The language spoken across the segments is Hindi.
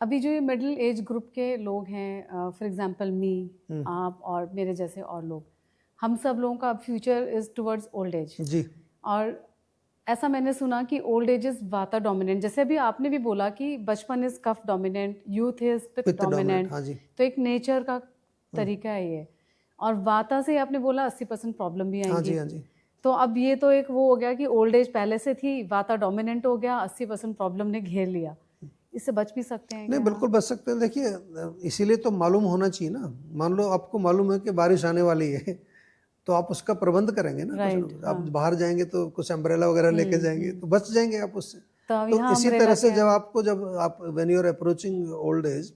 अभी जो ये मिडिल एज ग्रुप के लोग हैं, फॉर एग्जांपल मी, आप और मेरे जैसे और लोग, हम सब लोगों का अब future is towards old age. जी और ऐसा मैंने सुना कि old age is vata dominant, जैसे अभी आपने भी बोला कि बचपन is kapha dominant, youth is pitta pitta dominant, dominant. हाँ जी। तो एक नेचर का तरीका है ये। और वाता से आपने बोला 80% प्रॉब्लम भी हाँ आएंगी। जी, हाँ जी। तो अब ये तो एक वो हो गया कि ओल्ड एज पहले से थी, वाता डोमिनेंट हो गया, 80% प्रॉब्लम ने घेर लिया। इससे बच भी सकते हैं नहीं, क्या? बिल्कुल बच सकते हैं। देखिए, इसीलिए तो मालूम होना चाहिए ना। मान लो आपको मालूम है कि बारिश आने वाली है तो आप उसका प्रबंध करेंगे ना, कुछ ना राइट, कुछ। आप हाँ। बाहर जाएंगे तो कुछ अम्ब्रेला वगैरह लेके जाएंगे तो बच जाएंगे आप उससे। तो अब तो यहाँ इसी तरह अम्ब्रेला से क्या है? जब आप when you are approaching old age,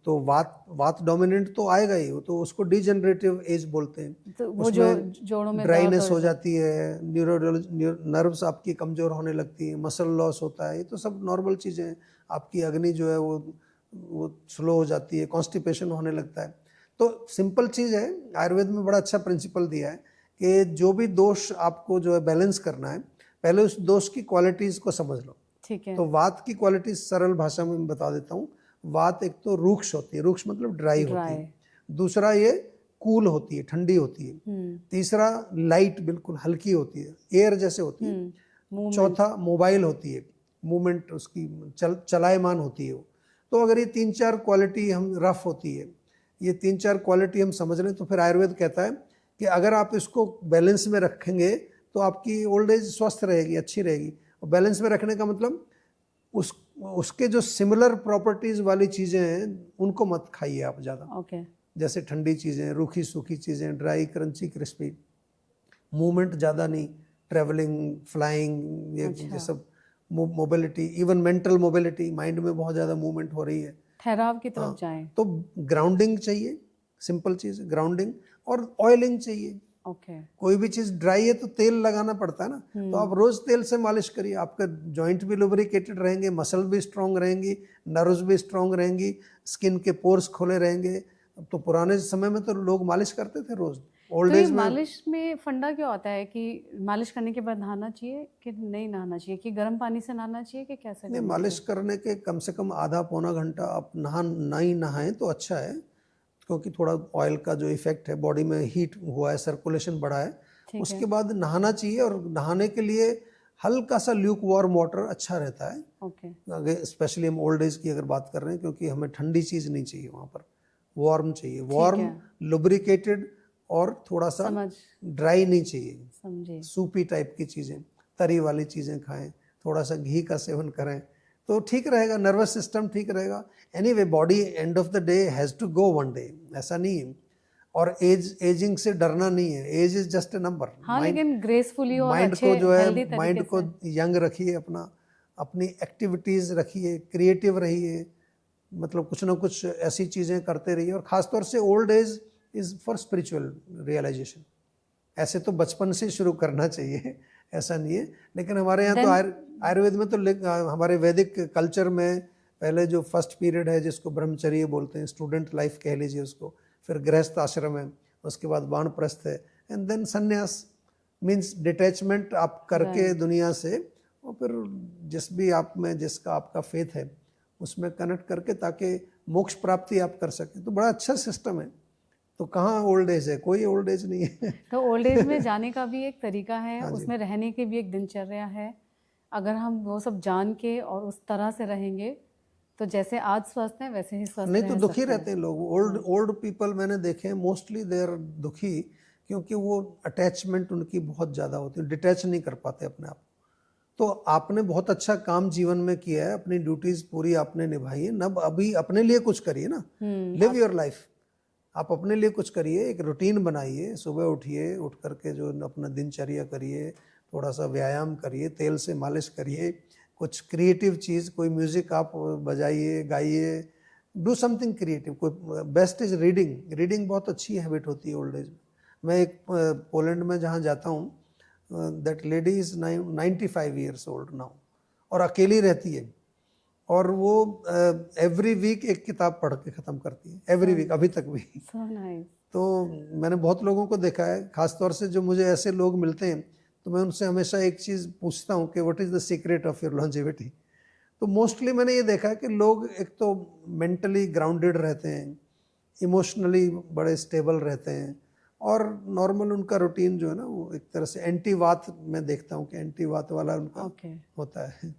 तो वात डोमिनेंट तो आएगा ही। वो तो उसको डिजेनरेटिव एज बोलते हैं। तो वो जो उसमें जोड़ों में दर्द ड्राइनेस और हो सब। जाती है, नर्व्स आपकी कमजोर होने लगती है, मसल लॉस होता है। ये तो सब नॉर्मल चीज़ें हैं। आपकी अग्नि जो है वो स्लो हो जाती है, कॉन्स्टिपेशन होने लगता है। तो सिंपल चीज़ है, आयुर्वेद में बड़ा अच्छा प्रिंसिपल दिया है कि जो भी दोष आपको जो है बैलेंस करना है, पहले उस दोष की क्वालिटीज़ को समझ लो। ठीक है। तो वात की क्वालिटी सरल भाषा में बता देता हूँ। वात एक तो रूक्ष होती है, रूक्ष मतलब ड्राई होती है। ड्राई। दूसरा ये कूल होती है, ठंडी होती है। तीसरा लाइट, बिल्कुल हल्की होती है, एयर जैसे होती है। मूवमेंट। चौथा मोबाइल होती है, मूवमेंट उसकी चलायमान होती है वो। तो अगर ये 3-4 क्वालिटी हम रफ होती है, ये 3-4 क्वालिटी हम समझ लें तो फिर आयुर्वेद कहता है कि अगर आप इसको बैलेंस में रखेंगे तो आपकी ओल्ड एज स्वस्थ रहेगी, अच्छी रहेगी। और बैलेंस में रखने का मतलब उसके जो सिमिलर प्रॉपर्टीज वाली चीज़ें हैं उनको मत खाइए आप ज़्यादा। ओके। जैसे ठंडी चीज़ें, रूखी सूखी चीज़ें, ड्राई क्रंची क्रिस्पी, मूवमेंट ज़्यादा नहीं, ट्रैवलिंग, फ्लाइंग, ये सब mobility, even mental mobility, mind में बहुत ज़्यादा मूवमेंट हो रही है। ठहराव की तरफ हाँ, जाएं। तो ग्राउंडिंग चाहिए, सिंपल चीज़ ग्राउंडिंग। और ऑयलिंग चाहिए। ओके। कोई भी चीज़ ड्राई है तो तेल लगाना पड़ता है ना, तो आप रोज़ तेल से मालिश करिए, आपका जॉइंट भी लुब्रिकेटेड रहेंगे, मसल भी स्ट्रांग रहेंगी, नर्व्स भी स्ट्रांग रहेंगी, स्किन के पोर्स खुले रहेंगे। तो पुराने समय में तो लोग मालिश करते थे रोज़। ओल्ड तो ये एज में मालिश में फंडा क्या होता है कि मालिश करने के बाद नहाना चाहिए कि नहीं नहाना चाहिए, कि गर्म पानी से नहाना चाहिए कि कैसे नहीं, करना मालिश चाहिए? करने के कम से कम आधा पौना घंटा आप नहीं नहाएं तो अच्छा है, क्योंकि थोड़ा ऑयल का जो इफेक्ट है, बॉडी में हीट हुआ है, सर्कुलेशन बढ़ा है। ठीक उसके है। बाद नहाना चाहिए। और नहाने के लिए हल्का सा ल्यूक वार्म वाटर अच्छा रहता है। ओके। स्पेशली हम ओल्ड एज की अगर बात कर रहे हैं, क्योंकि हमें ठंडी चीज़ नहीं चाहिए वहाँ पर, वार्म चाहिए, ठीक वार्म, है। लुब्रिकेटेड, और थोड़ा सा समझ। ड्राई नहीं चाहिए। समझे। सूपी टाइप की चीज़ें, तरी वाली चीज़ें खाएं, थोड़ा सा घी का सेवन करें तो ठीक रहेगा, नर्वस सिस्टम ठीक रहेगा। Anyway, body end of the day has to go one day, ऐसा नहीं है। और एजिंग से डरना नहीं है, age is just a number. हाँ, लेकिन ग्रेसफुली और माइंड अच्छे को जो है, हेल्दी माइंड तरीके को से। यंग रखिए, अपनी एक्टिविटीज़ रखिए, क्रिएटिव रहिए, मतलब कुछ ना कुछ ऐसी चीज़ें करते रहिए। और ख़ासतौर से old age is for spiritual realisation. ऐसे तो बचपन से शुरू करना चाहिए, ऐसा नहीं है। लेकिन हमारे यहाँ तो आयुर्वेद में तो हमारे वैदिक कल्चर में पहले जो फर्स्ट पीरियड है, जिसको ब्रह्मचर्य बोलते हैं, स्टूडेंट लाइफ कह लीजिए उसको, फिर गृहस्थ आश्रम है, उसके बाद वानप्रस्थ है, एंड देन संन्यास, मीन्स डिटैचमेंट आप करके दुनिया से, और फिर जिस भी आप में जिसका आपका फेथ है उसमें कनेक्ट करके, ताकि मोक्ष प्राप्ति आप कर सकें। तो बड़ा अच्छा सिस्टम है। तो कहाँ ओल्ड एज है? कोई ओल्ड एज नहीं है। तो ओल्ड एज में जाने का भी एक तरीका है, हाँ जी। उसमें रहने की भी एक दिनचर्या है। अगर हम वो सब जान के और उस तरह से रहेंगे तो जैसे आज स्वस्थ हैं वैसे ही स्वस्थ नहीं तो रह दुखी सकते रहते हैं। हैं लोग। ओल्ड पीपल मैंने देखे हैं, मोस्टली दे आर दुखी, क्योंकि वो अटैचमेंट उनकी बहुत ज़्यादा होती है, डिटैच नहीं कर पाते अपने आप। तो आपने बहुत अच्छा काम जीवन में किया है, अपनी ड्यूटीज पूरी आपने निभाई है, नब अभी अपने लिए कुछ करिए ना, लिव योर लाइफ। आप अपने लिए कुछ करिए, एक रूटीन बनाइए, सुबह उठिए, उठ करके जो अपना दिनचर्या करिए, थोड़ा सा व्यायाम करिए, तेल से मालिश करिए, कुछ क्रिएटिव चीज़, कोई म्यूज़िक आप बजाइए, गाइए, डू समथिंग क्रिएटिव। कोई बेस्ट इज रीडिंग। रीडिंग बहुत अच्छी हैबिट होती है ओल्ड एज में। मैं एक पोलैंड में जहाँ जाता हूँ, that lady is 95 years old now, और अकेली रहती है, और वो एवरी वीक एक किताब पढ़ के ख़त्म करती है, एवरी वीक, अभी तक भी। So nice. तो मैंने बहुत लोगों को देखा है, ख़ासतौर से जो मुझे ऐसे लोग मिलते हैं, तो मैं उनसे हमेशा एक चीज़ पूछता हूँ कि what is the secret of your longevity. तो मोस्टली मैंने ये देखा है कि लोग एक तो मेंटली ग्राउंडेड रहते हैं, इमोशनली बड़े स्टेबल रहते हैं, और नॉर्मल उनका रूटीन जो है ना वो एक तरह से एंटी वात, मैं देखता हूँ कि एंटी वात वाला उनका ओके। होता है।